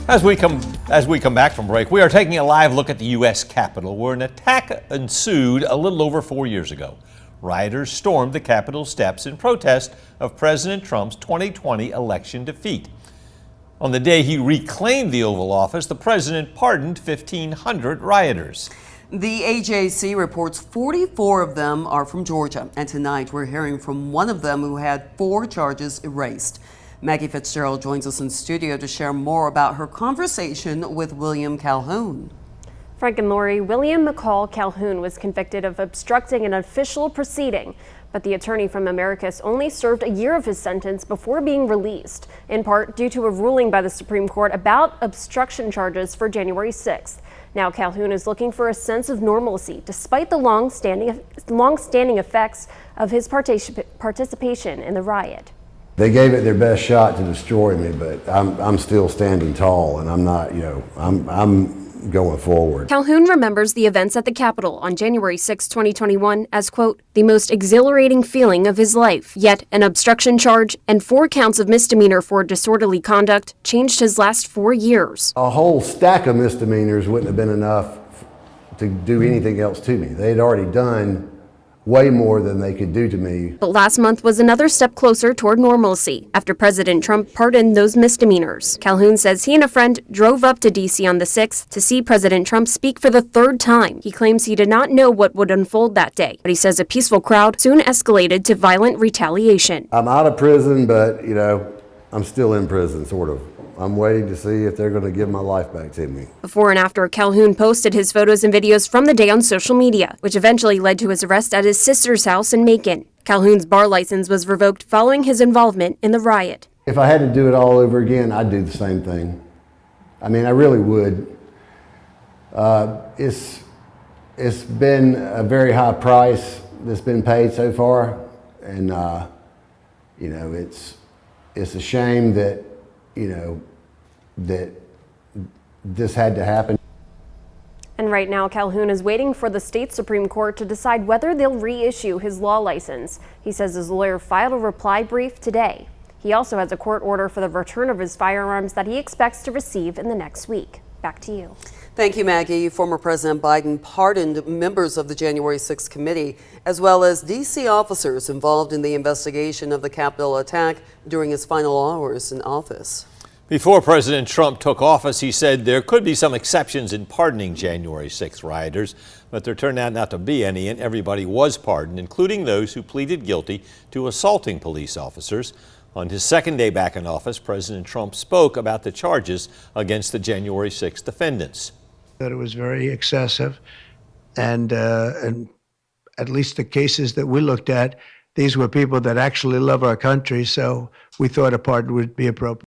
As we come back from break, we are taking a live look at the U.S. Capitol, where an attack ensued a little over 4 years ago. Rioters stormed the Capitol steps in protest of President Trump's 2020 election defeat. On the day he reclaimed the Oval Office, the president pardoned 1,500 rioters. The AJC reports 44 of them are from Georgia, and tonight we're hearing from one of them who had 4 charges erased. Maggie Fitzgerald joins us in studio to share more about her conversation with William Calhoun. Frank and Lori, William McCall Calhoun was convicted of obstructing an official proceeding, but the attorney from Americus only served a year of his sentence before being released, in part due to a ruling by the Supreme Court about obstruction charges for January 6th. Now Calhoun is looking for a sense of normalcy, despite the long-standing effects of his participation in the riot. They gave it their best shot to destroy me, but I'm still standing tall, and I'm not, I'm going forward. Calhoun remembers the events at the Capitol on January 6, 2021 as, quote, the most exhilarating feeling of his life. Yet an obstruction charge and 4 counts of misdemeanor for disorderly conduct changed his last 4 years. A whole stack of misdemeanors wouldn't have been enough to do anything else to me. They had already done way more than they could do to me. But last month was another step closer toward normalcy after President Trump pardoned those misdemeanors. Calhoun says he and a friend drove up to D.C. on the 6th to see President Trump speak for the 3rd time. He claims he did not know what would unfold that day, but he says a peaceful crowd soon escalated to violent retaliation. I'm out of prison, but, I'm still in prison, sort of. I'm waiting to see if they're going to give my life back to me. Before and after, Calhoun posted his photos and videos from the day on social media, which eventually led to his arrest at his sister's house in Macon. Calhoun's bar license was revoked following his involvement in the riot. If I had to do it all over again, I'd do the same thing. I mean, I really would. It's been a very high price that's been paid so far, and it's a shame that that this had to happen. And right now, Calhoun is waiting for the state Supreme Court to decide whether they'll reissue his law license. He says his lawyer filed a reply brief today. He also has a court order for the return of his firearms that he expects to receive in the next week. Back to you. Thank you, Maggie. Former President Biden pardoned members of the January 6th committee, as well as D.C. officers involved in the investigation of the Capitol attack during his final hours in office. Before President Trump took office, he said there could be some exceptions in pardoning January 6th rioters, but there turned out not to be any, and everybody was pardoned, including those who pleaded guilty to assaulting police officers. On his second day back in office, President Trump spoke about the charges against the January 6th defendants. That it was very excessive, and at least the cases that we looked at, these were people that actually love our country, so we thought a pardon would be appropriate.